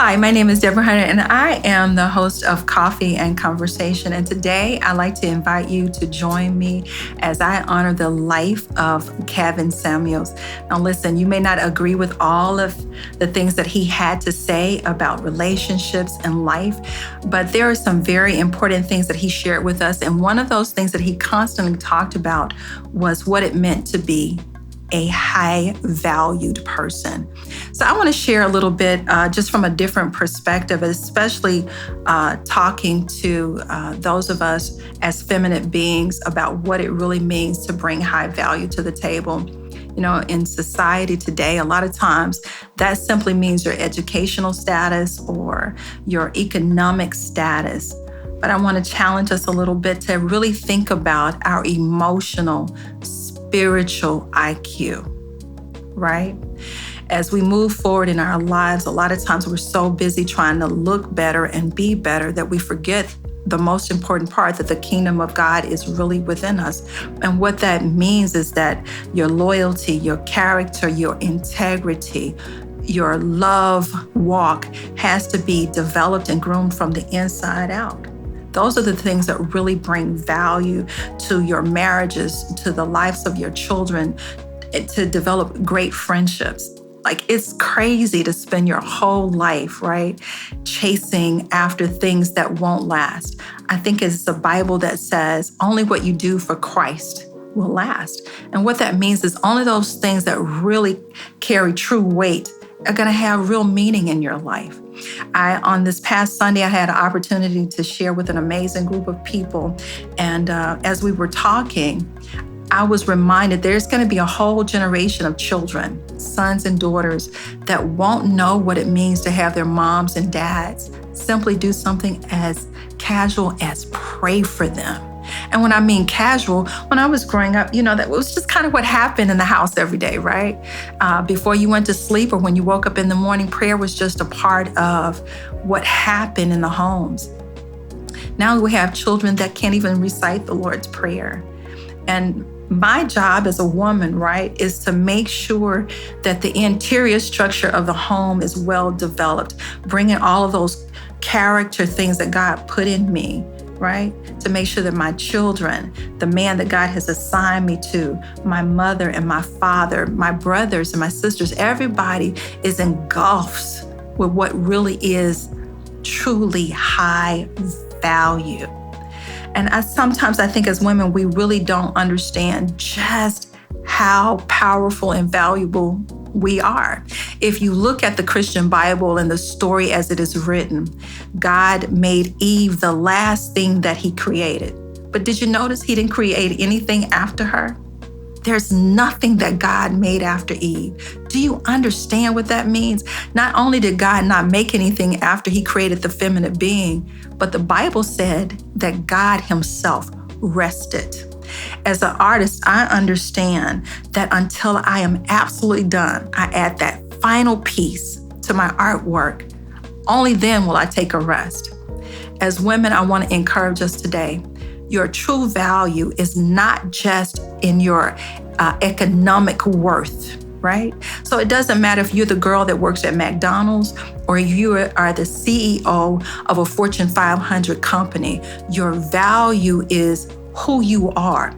Hi, my name is Deborah Hunter, and I am the host of Coffee and Conversation. And today I'd like to invite you to join me as I honor the life of Kevin Samuels. Now, listen, you may not agree with all of the things that he had to say about relationships and life, but there are some very important things that he shared with us. And one of those things that he constantly talked about was what it meant to be a high-valued person. So I want to share a little bit just from a different perspective, especially talking to those of us as feminine beings about what it really means to bring high value to the table. You know, in society today, a lot of times that simply means your educational status or your economic status. But I want to challenge us a little bit to really think about our emotional, spiritual IQ, right? As we move forward in our lives, a lot of times we're so busy trying to look better and be better that we forget the most important part, that the kingdom of God is really within us. And what that means is that your loyalty, your character, your integrity, your love walk has to be developed and groomed from the inside out. Those are the things that really bring value to your marriages, to the lives of your children, to develop great friendships. Like, it's crazy to spend your whole life, right, chasing after things that won't last. I think it's the Bible that says only what you do for Christ will last. And what that means is only those things that really carry true weight are going to have real meaning in your life. On this past Sunday, I had an opportunity to share with an amazing group of people. And as we were talking, I was reminded there's going to be a whole generation of children, sons and daughters, that won't know what it means to have their moms and dads simply do something as casual as pray for them. And when I mean casual, when I was growing up, that was just kind of what happened in the house every day, right? Before you went to sleep or when you woke up in the morning, prayer was just a part of what happened in the homes. Now we have children that can't even recite the Lord's Prayer. And my job as a woman, right, is to make sure that the interior structure of the home is well developed, bringing all of those character things that God put in me, right? To make sure that my children, the man that God has assigned me to, my mother and my father, my brothers and my sisters, everybody is engulfed with what really is truly high value. And sometimes I think as women, we really don't understand just how powerful and valuable we are. If you look at the Christian Bible and the story as it is written, God made Eve the last thing that he created. But did you notice he didn't create anything after her? There's nothing that God made after Eve. Do you understand what that means? Not only did God not make anything after he created the feminine being, but the Bible said that God himself rested. As an artist, I understand that until I am absolutely done, I add that final piece to my artwork. Only then will I take a rest. As women, I want to encourage us today. Your true value is not just in your economic worth, right? So it doesn't matter if you're the girl that works at McDonald's or you are the CEO of a Fortune 500 company. Your value is who you are.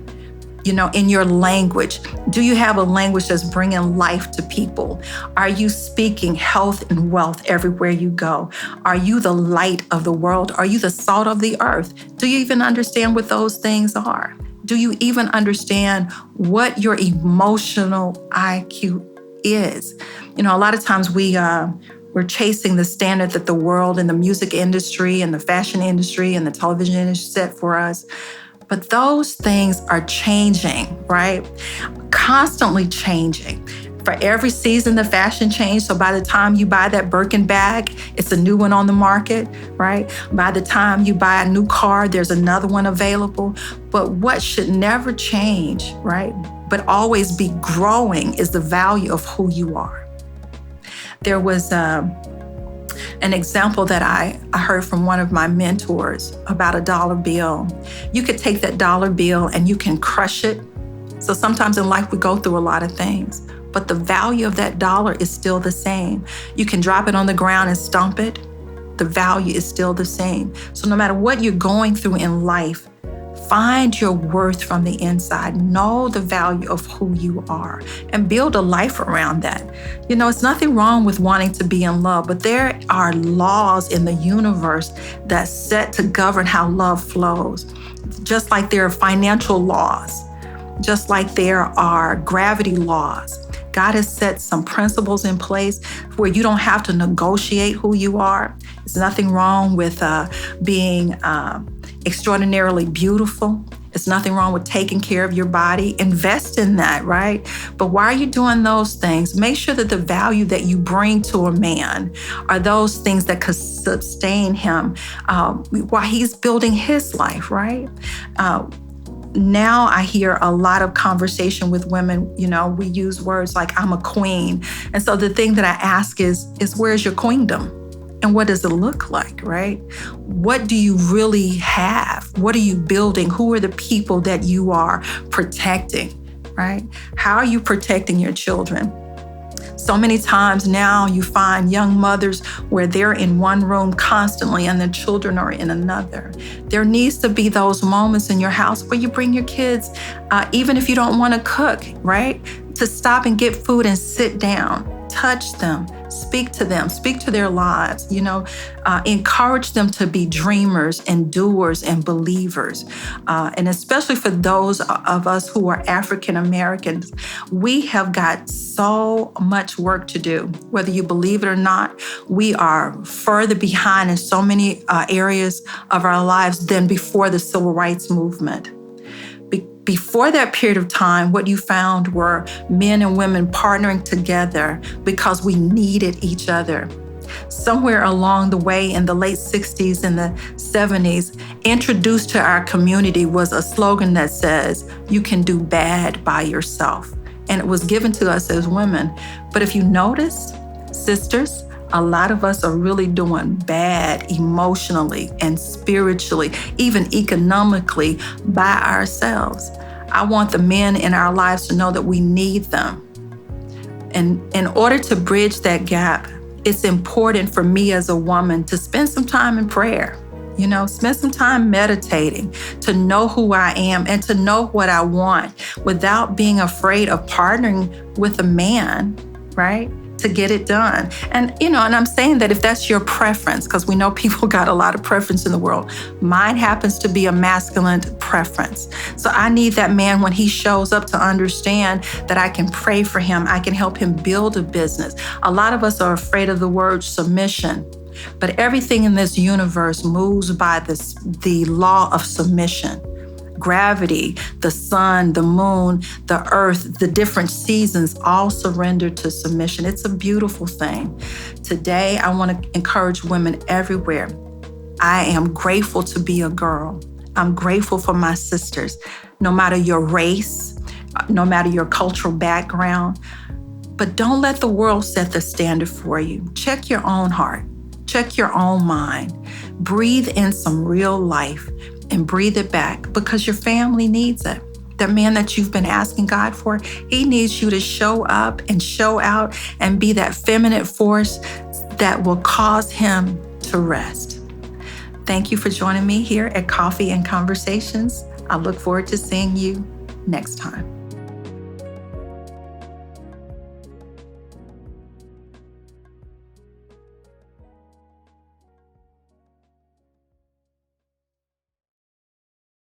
In your language. Do you have a language that's bringing life to people? Are you speaking health and wealth everywhere you go? Are you the light of the world? Are you the salt of the earth? Do you even understand what those things are? Do you even understand what your emotional IQ is? A lot of times we're chasing the standard that the world and the music industry and the fashion industry and the television industry set for us. But those things are changing, right? Constantly changing. For every season, the fashion changes. So by the time you buy that Birkin bag, it's a new one on the market, right? By the time you buy a new car, there's another one available. But what should never change, right, but always be growing is the value of who you are. There was an example that I heard from one of my mentors about a dollar bill. You could take that dollar bill and you can crush it. So sometimes in life we go through a lot of things, but the value of that dollar is still the same. You can drop it on the ground and stomp it. The value is still the same. So no matter what you're going through in life, find your worth from the inside. Know the value of who you are and build a life around that. You know, it's nothing wrong with wanting to be in love, but there are laws in the universe that's set to govern how love flows. Just like there are financial laws, just like there are gravity laws. God has set some principles in place where you don't have to negotiate who you are. There's nothing wrong with being extraordinarily beautiful. There's nothing wrong with taking care of your body. Invest in that, right? But while you're doing those things, make sure that the value that you bring to a man are those things that could sustain him while he's building his life, right? Now I hear a lot of conversation with women. You know, we use words like, I'm a queen. And so the thing that I ask is where's your queendom? And what does it look like, right? What do you really have? What are you building? Who are the people that you are protecting, right? How are you protecting your children? So many times now you find young mothers where they're in one room constantly and the children are in another. There needs to be those moments in your house where you bring your kids, even if you don't want to cook, right? To stop and get food and sit down, touch them, speak to their lives, encourage them to be dreamers and doers and believers. And especially for those of us who are African Americans, we have got so much work to do. Whether you believe it or not, we are further behind in so many areas of our lives than before the Civil Rights Movement. Before that period of time, what you found were men and women partnering together because we needed each other. Somewhere along the way in the late 60s and the 70s, introduced to our community was a slogan that says, you can do bad by yourself. And it was given to us as women. But if you notice, sisters, a lot of us are really doing bad emotionally and spiritually, even economically by ourselves. I want the men in our lives to know that we need them. And in order to bridge that gap, it's important for me as a woman to spend some time in prayer, spend some time meditating, to know who I am and to know what I want without being afraid of partnering with a man, right? To get it done. And I'm saying that if that's your preference, because we know people got a lot of preference in the world, mine happens to be a masculine preference. So I need that man when he shows up to understand that I can pray for him. I can help him build a business. A lot of us are afraid of the word submission, but everything in this universe moves by the law of submission. Gravity, the sun, the moon, the earth, the different seasons all surrender to submission. It's a beautiful thing. Today, I want to encourage women everywhere. I am grateful to be a girl. I'm grateful for my sisters, no matter your race, no matter your cultural background. But don't let the world set the standard for you. Check your own heart. Check your own mind. Breathe in some real life and breathe it back because your family needs it. The man that you've been asking God for, he needs you to show up and show out and be that feminine force that will cause him to rest. Thank you for joining me here at Coffee and Conversations. I look forward to seeing you next time.